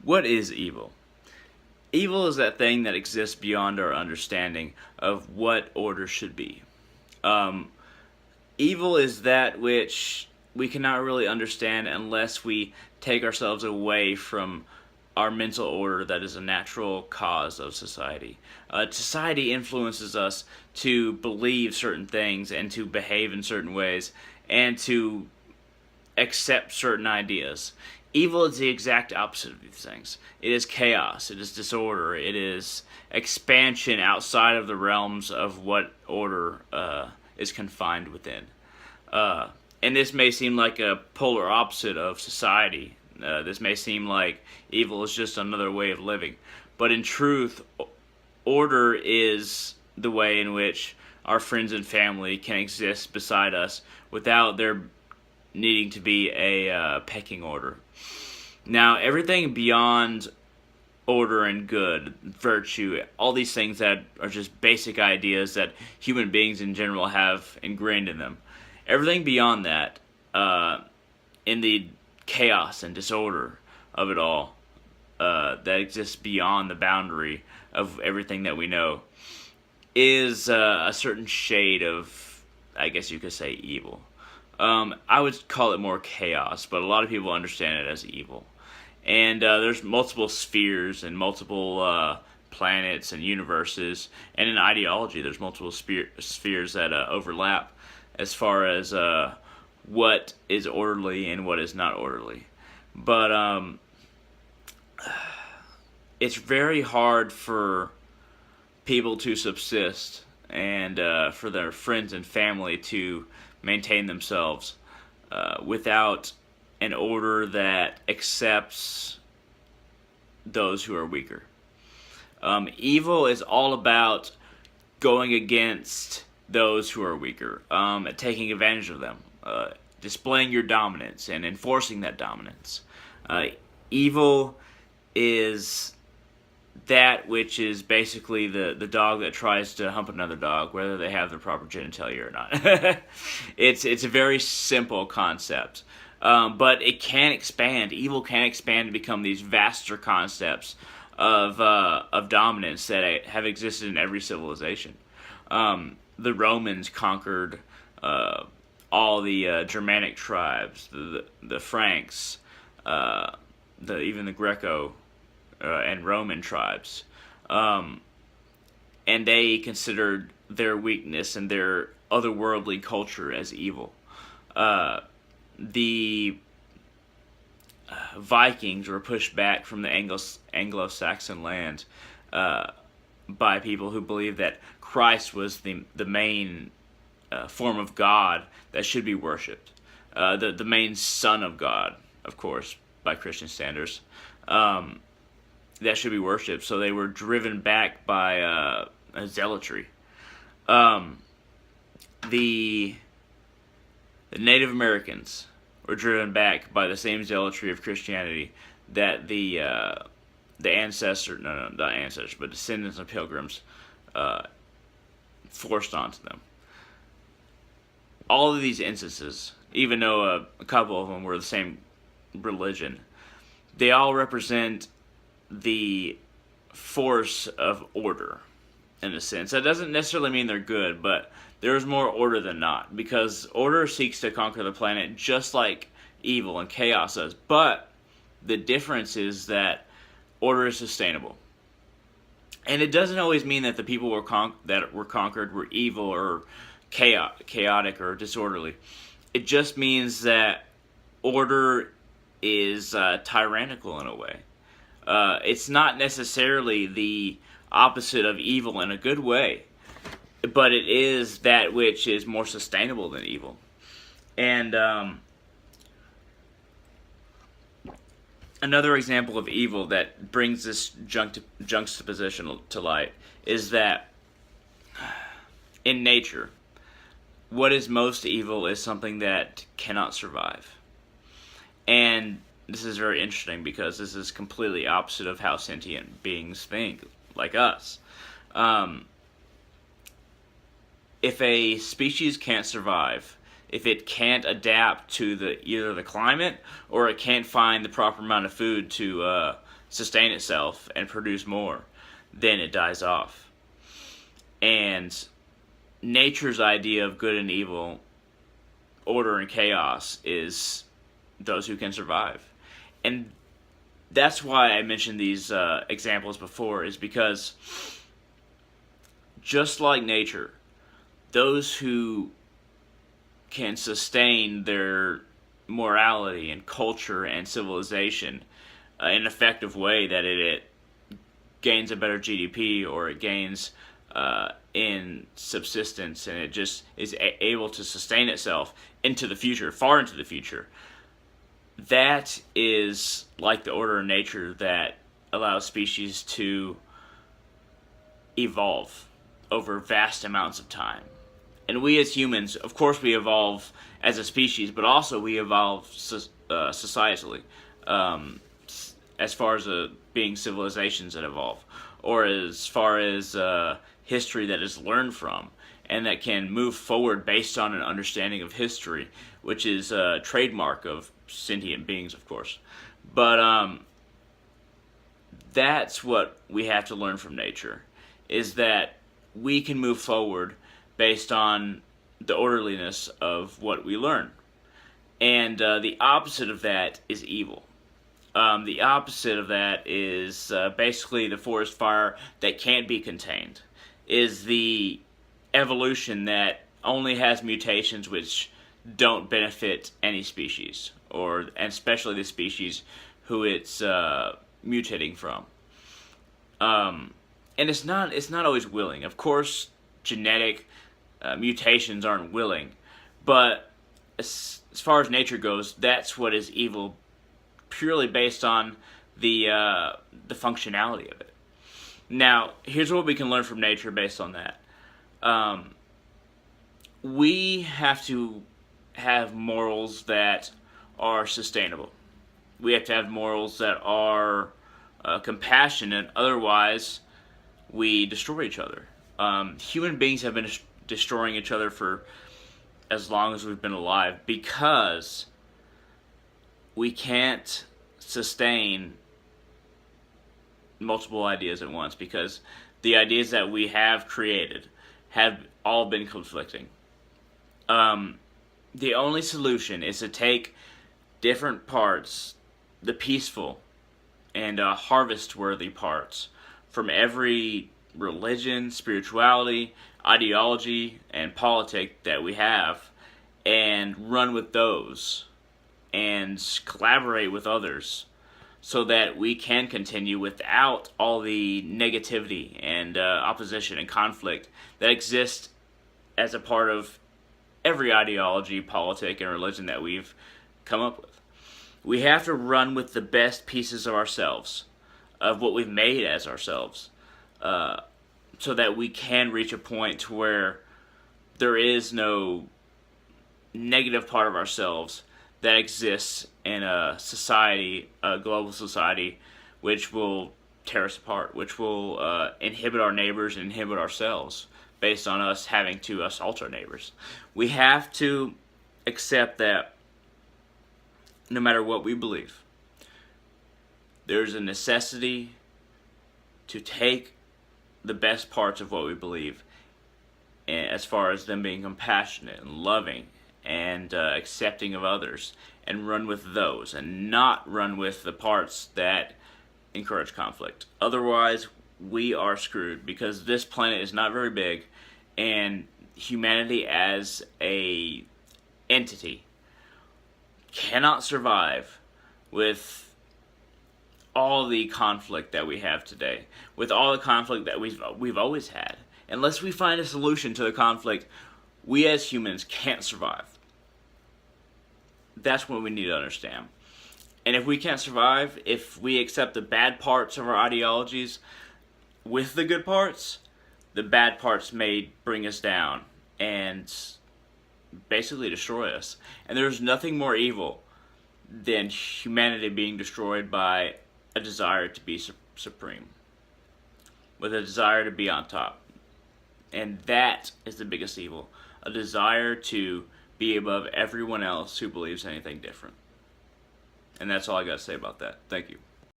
What is evil? Evil is that thing that exists beyond our understanding of what order should be. Um, Evil is that which we cannot really understand unless we take ourselves away from our mental order that is a natural cause of society. Society influences us to believe certain things and to behave in certain ways and to accept certain ideas. Evil is the exact opposite of these things. It is chaos, it is disorder, it is expansion outside of the realms of what order is confined within. Uh, and this may seem like a polar opposite of society. This may seem like evil is just another way of living. But in truth, order is the way in which our friends and family can exist beside us without there needing to be a pecking order. Now, everything beyond order and good, virtue, all these things that are just basic ideas that human beings in general have ingrained in them. Everything beyond that, in the chaos and disorder of it all, that exists beyond the boundary of everything that we know, is a certain shade of, I guess you could say, evil. I would call it more chaos, but a lot of people understand it as evil. And there's multiple spheres and multiple planets and universes, and in ideology, there's multiple spheres that overlap as far as what is orderly and what is not orderly. But it's very hard for people to subsist and for their friends and family to maintain themselves without an order that accepts those who are weaker. Evil is all about going against those who are weaker, taking advantage of them, displaying your dominance and enforcing that dominance. Evil is that which is basically the dog that tries to hump another dog, whether they have the proper genitalia or not. It's a very simple concept, but it can expand. Evil can expand to become these vaster concepts of dominance that have existed in every civilization. The Romans conquered all the Germanic tribes, the Franks, even the Greco and Roman tribes, and they considered their weakness and their otherworldly culture as evil. The Vikings were pushed back from the Anglo-Saxon land by people who believed that Christ was the main form of God that should be worshipped, the main Son of God, of course, by Christian standards. That should be worshipped. So they were driven back by zealotry. The Native Americans were driven back by the same zealotry of Christianity that the not ancestors, but descendants of pilgrims forced onto them. All of these instances, even though a couple of them were the same religion, they all represent the force of order, in a sense. That doesn't necessarily mean they're good, but there's more order than not, because order seeks to conquer the planet just like evil and chaos does. But the difference is that order is sustainable. And it doesn't always mean that the people that were conquered were evil or chaotic or disorderly. It just means that order is tyrannical in a way. It's not necessarily the opposite of evil in a good way, but it is that which is more sustainable than evil. And another example of evil that brings this juxtaposition to light is that in nature, what is most evil is something that cannot survive. And this is very interesting because this is completely opposite of how sentient beings think, like us. If a species can't survive, if it can't adapt to either the climate, or it can't find the proper amount of food to sustain itself and produce more, then it dies off. And nature's idea of good and evil, order and chaos, is those who can survive. And that's why I mentioned these examples before, is because just like nature, those who can sustain their morality and culture and civilization in an effective way, that it gains a better GDP, or it gains in subsistence, and it just is able to sustain itself into the future, far into the future. That is like the order of nature that allows species to evolve over vast amounts of time. And we as humans, of course, we evolve as a species, but also we evolve societally, as far as being civilizations that evolve, or as far as history that is learned from, and that can move forward based on an understanding of history, which is a trademark of sentient beings, of course. But that's what we have to learn from nature, is that we can move forward based on the orderliness of what we learn. And the opposite of that is evil. The opposite of that is basically the forest fire that can't be contained, is the evolution that only has mutations which don't benefit any species, and especially the species who it's mutating from. And it's not always willing. Of course, genetic mutations aren't willing, but as far as nature goes, that's what is evil, purely based on the functionality of it. Now, here's what we can learn from nature based on that. We have to have morals that are sustainable. We have to have morals that are compassionate, otherwise we destroy each other. Human beings have been destroying each other for as long as we've been alive, because we can't sustain multiple ideas at once, because the ideas that we have created have all been conflicting. The only solution is to take different parts, the peaceful and harvest-worthy parts, from every religion, spirituality, ideology, and politic that we have, and run with those, and collaborate with others, so that we can continue without all the negativity and opposition and conflict that exists as a part of every ideology, politic, and religion that we've come up with. We have to run with the best pieces of ourselves, of what we've made as ourselves, so that we can reach a point where there is no negative part of ourselves that exists in a society, a global society, which will tear us apart, which will inhibit our neighbors and inhibit ourselves, based on us having to assault our neighbors. We have to accept that no matter what we believe, there's a necessity to take the best parts of what we believe, as far as them being compassionate and loving and accepting of others, and run with those, and not run with the parts that encourage conflict. Otherwise, we are screwed, because this planet is not very big, and humanity as a entity cannot survive with all the conflict that we have today, with all the conflict that we've always had. Unless we find a solution to the conflict, we as humans can't survive. That's what we need to understand. And if we can't survive, if we accept the bad parts of our ideologies with the good parts, the bad parts may bring us down and basically destroy us. And there's nothing more evil than humanity being destroyed by a desire to be supreme, with a desire to be on top. And that is the biggest evil, a desire to be above everyone else who believes anything different. And that's all I got to say about that. Thank you.